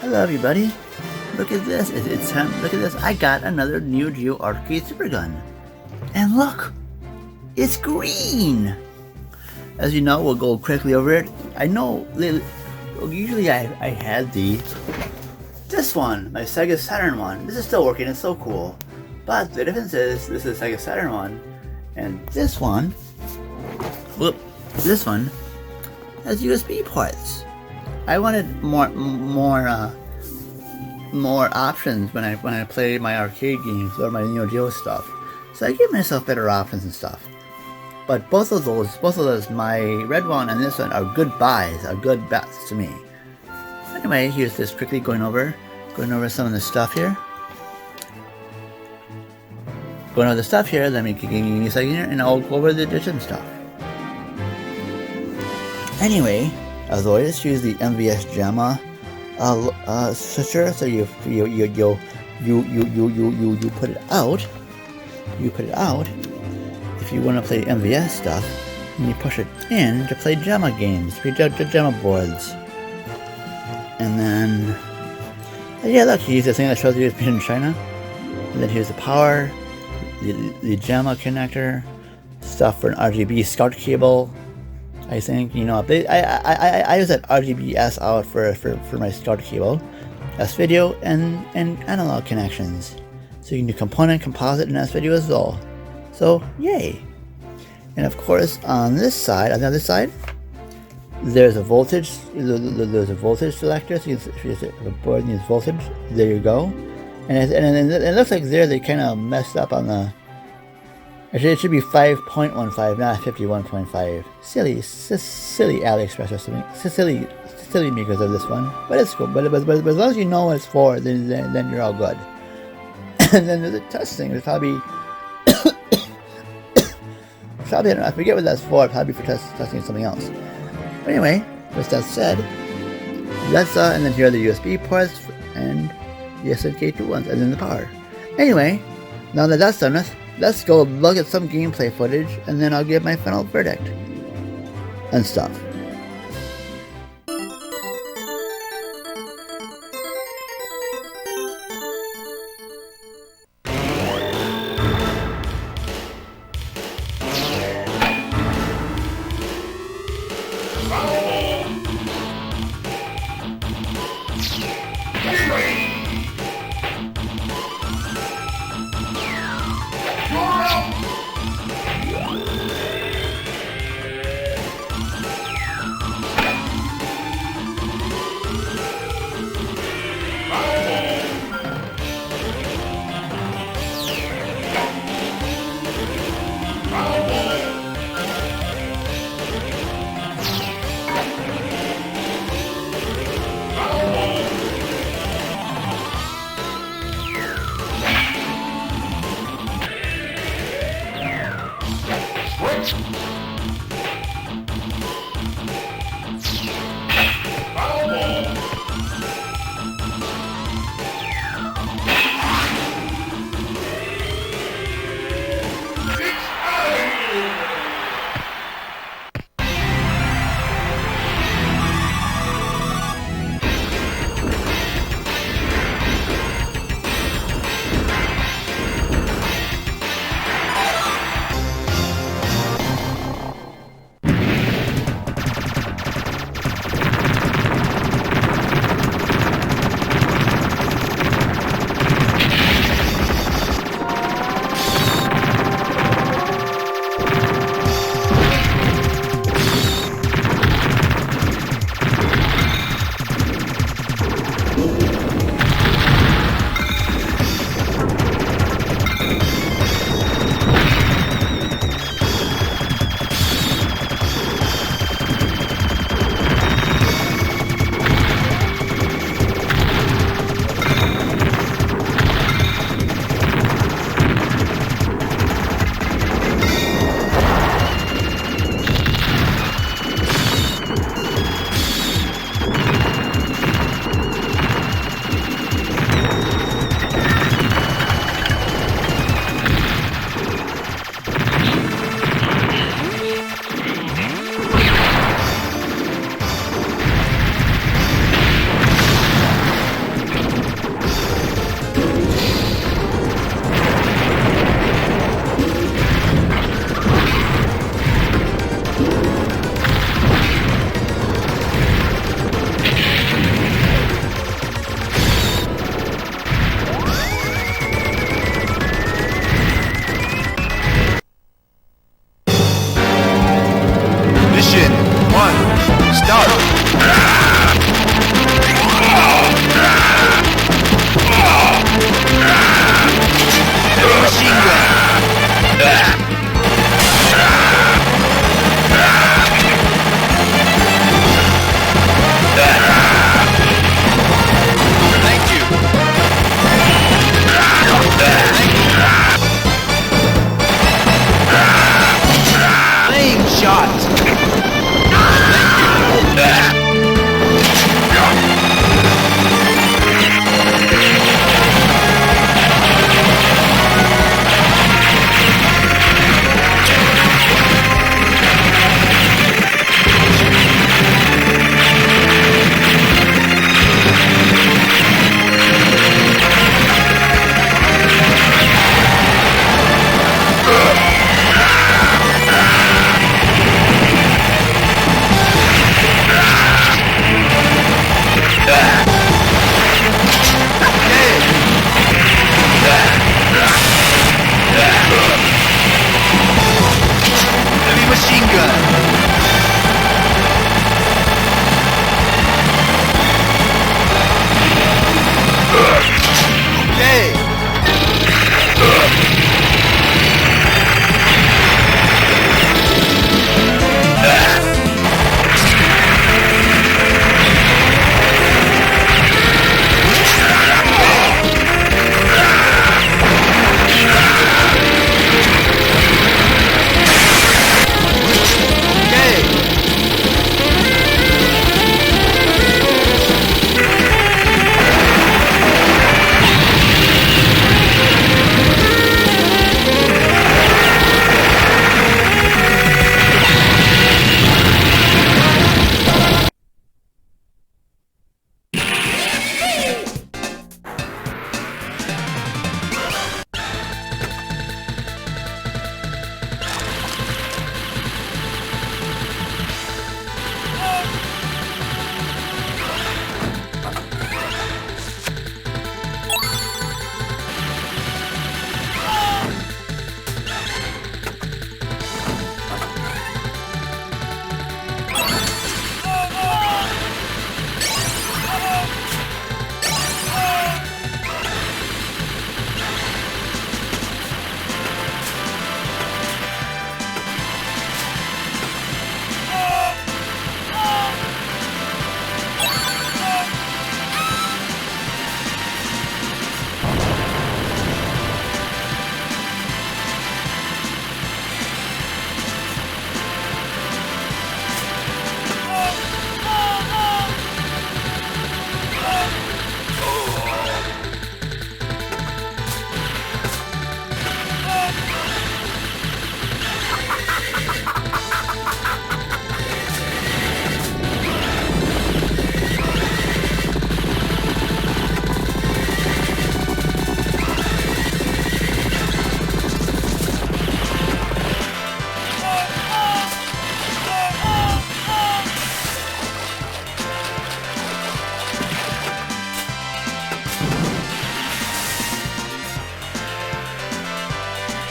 Hello everybody, look at this, it's time, look at this, I got another Neo Geo Arcade Supergun. And look, it's green! As you know, we'll go quickly over it. I know, usually I had this one, my Sega Saturn one. This is still working, it's so cool. But the difference is, this is Sega Saturn one, and this one has USB ports. I wanted more options when I play my arcade games or my Neo Geo stuff. So I give myself better options and stuff. But both of those, my red one and this one are good buys, are good bets to me. Anyway, here's this quickly going over some of the stuff here. Going over the stuff here, then we can give me a second here, and I'll go over the different stuff. Anyway, as always, use the MVS JAMA switcher. So you put it out. You put it out. If you want to play MVS stuff, and you push it in to play JAMA games, play JAMA boards. And then, yeah, look, you use the thing that shows you it's made in China. And then here's the power, the JAMA connector, stuff for an RGB SCART cable. I think, you know, I use that RGB-S out for my SCART cable, S-video, and analog connections. So you can do component, composite, and S-video as well. So, yay! And of course, on this side, on the other side, there's a voltage. There's a voltage selector. So if you have a board needs voltage, there you go. And it looks like there they kind of messed up on the. Actually, it should be 5.15, not 51.5. Silly AliExpress or something. Silly makers of this one, but it's cool. But as long as you know what it's for, then you're all good. And then there's a touch thing. There's probably I forget what that's for. Probably for testing something else. But anyway, with that said, that's and then here are the USB ports and the SNK2 ones, and then the power. Anyway, now that that's done, let's go look at some gameplay footage, and then I'll give my final verdict and stuff.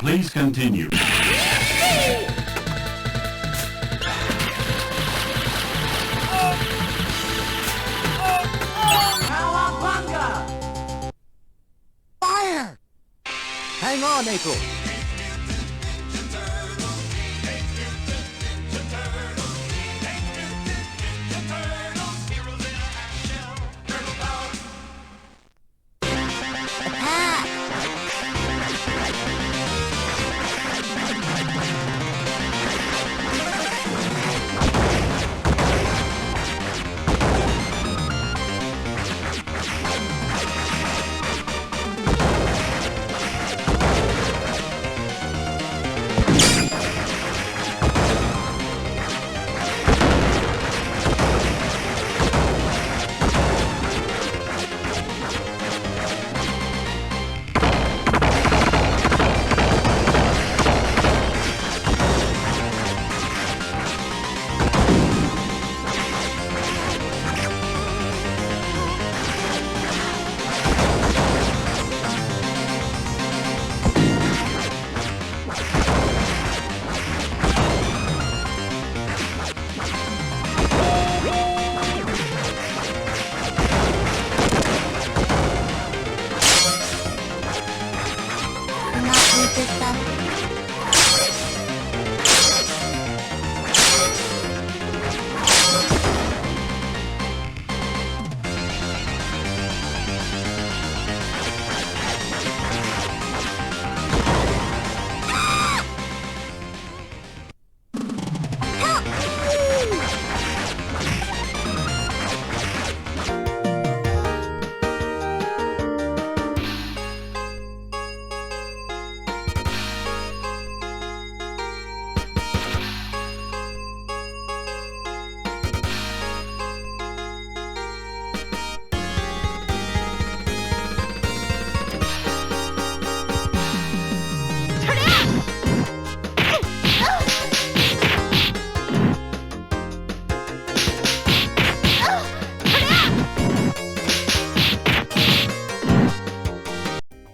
Please continue. Fire! Hang on, April.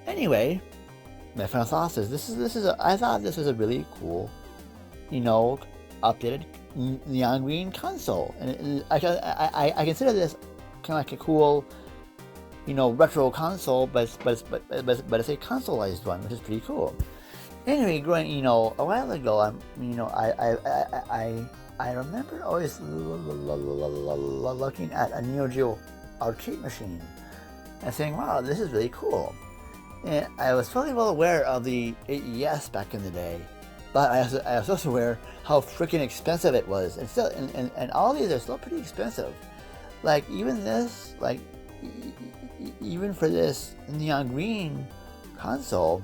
Anyway, my final thoughts is I thought this was a really cool, updated neon green console, and I consider this kind of like a cool, retro console, but it's a consoleized one, which is pretty cool. Anyway, growing, a while ago, I remember always looking at a Neo Geo arcade machine and saying, wow, this is really cool. And I was fairly well aware of the AES back in the day, but I was also aware how freaking expensive it was. And still, and all these are still pretty expensive. Like even this, even for this neon green console,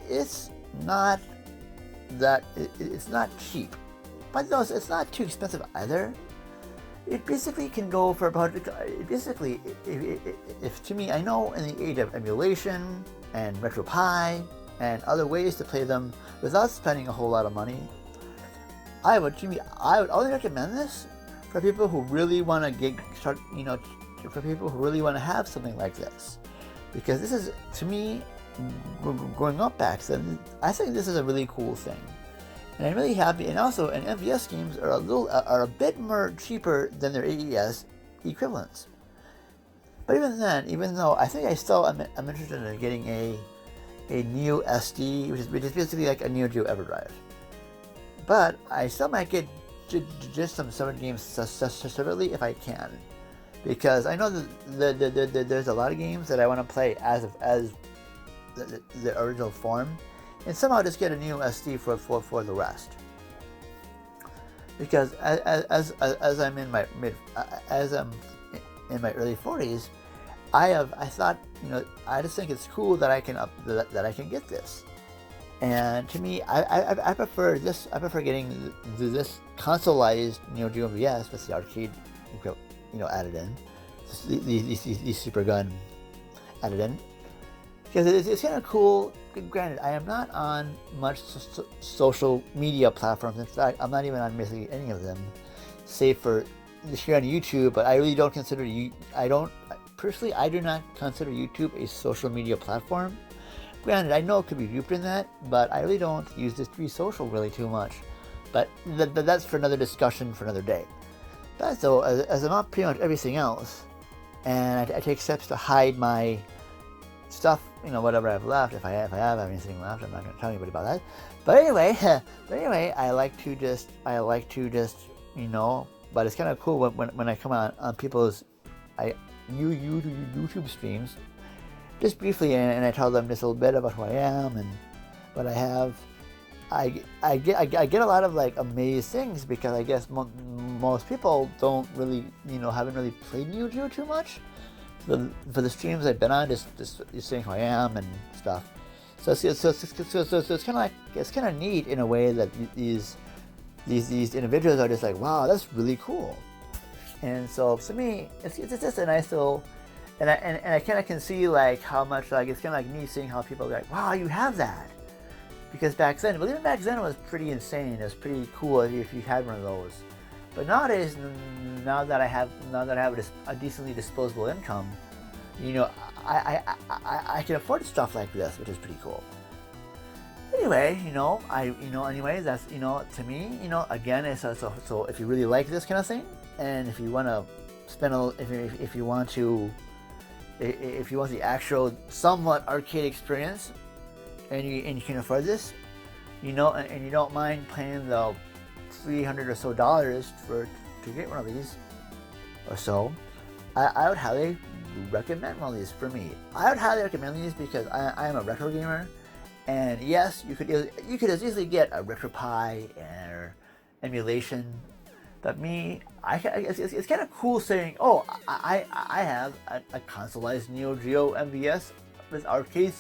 it's not that it's not cheap, but no, it's not too expensive either. It basically can go for about, basically, if to me, I know in the age of emulation and RetroPie and other ways to play them without spending a whole lot of money, I would only recommend this for people who really want to for people who really want to have something like this. Because this is, to me, growing up back then, I think this is a really cool thing. And I'm really happy, and also, MVS games are a bit more cheaper than their AES equivalents. But even then, even though I think I'm interested in getting a Neo SD, which is basically like a Neo Geo EverDrive. But I still might get just some games separately if I can, because I know that there's a lot of games that I want to play as the original form, and somehow just get a Neo SD for the rest. Because as I'm in my early 40s, I thought, I just think it's cool that I can get this. And to me, I prefer this. I prefer getting this consoleized Neo Geo MVS with the arcade, added in, the Supergun added in, because it's kind of cool. Granted, I am not on much social media platforms. In fact, I'm not even on basically any of them, save for here on YouTube. But I really don't consider personally, I do not consider YouTube a social media platform. Granted, I know it could be viewed in that, but I really don't use this to be social really too much. But that's for another discussion for another day. But so, as I'm on pretty much everything else, and I take steps to hide my stuff, you know, whatever I have left. If I have anything left, I'm not going to tell anybody about that. But anyway, I like to just, you know. But it's kind of cool when I come on people's YouTube streams, just briefly, and I tell them just a little bit about who I am and what I have. I get a lot of like amazed things, because I guess most people don't really, you know, haven't really played Yu-Gi-Oh too much. For the streams I've been on, just saying who I am and stuff. So it's kind of neat in a way that these individuals are just like, wow, that's really cool. And so to me, it's just a nice little, and I kind of can see like how much, like, it's kind of like neat seeing how people are like, wow, you have that. Because back then, well, even back then it was pretty insane. It was pretty cool if you had one of those. But nowadays, now that I have a decently disposable income, you know, I can afford stuff like this, which is pretty cool. Anyway, anyway, that's, to me, again, it's so if you really like this kind of thing, and if you want to spend if you want the actual somewhat arcade experience, and you can afford this, and you don't mind paying the $300 or so to get one of these or so, I would highly recommend one of these. For me, I would highly recommend these because I am a retro gamer, and yes, you could as easily get a RetroPie or emulation, but me, it's kind of cool saying, oh, I have a consoleized Neo Geo MVS with Arcade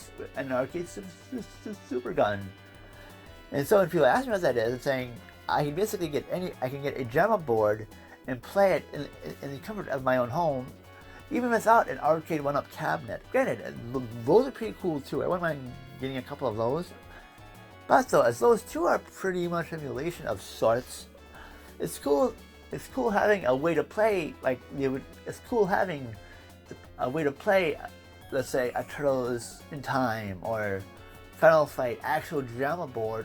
Supergun. And so when people ask me what that is, I'm saying I can basically get a JAMA board and play it in the comfort of my own home, even without an arcade one-up cabinet. Granted, those are pretty cool too. I wouldn't mind getting a couple of those. But so, as those two are pretty much emulation of sorts, it's cool. It's cool having a way to play, it's cool having a way to play, let's say, a Turtles in Time or Final Fight actual JAMA board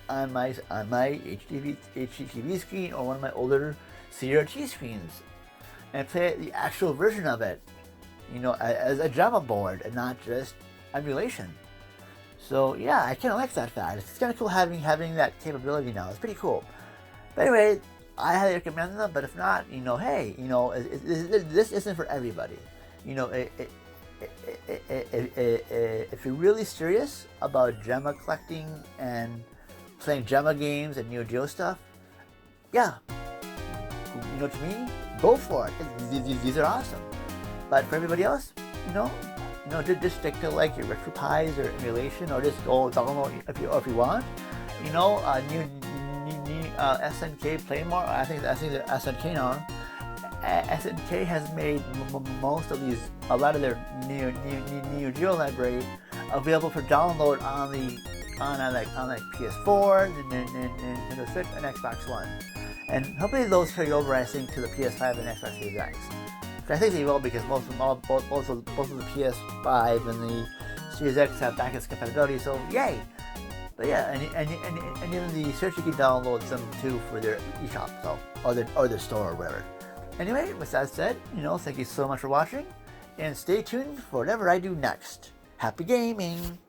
on my HDTV screen or one of my older CRT screens, and play the actual version of it, as a JAMA board and not just emulation. So yeah, I kind of like that fact. It's kind of cool having that capability now. It's pretty cool. But anyway, I highly recommend them. But if not, hey, this isn't for everybody. If you're really serious about JAMA collecting and playing JAMA games and Neo Geo stuff, yeah, to me, go for it. These are awesome. But for everybody else, just stick to like your RetroPies or emulation, or just go download if you want. New SNK play more. I think the SNK now. SNK has made a lot of their Neo Geo library available for download on PS4, Nintendo Switch, and Xbox One. And hopefully those carry over, I think, to the PS5 and Xbox Series X. But I think they will, because both of the PS5 and the Series X have backwards compatibility. So yay! But yeah, and even the Switch, you can download them too for their eShop, or their store or whatever. Anyway, with that said, thank you so much for watching, and stay tuned for whatever I do next. Happy gaming!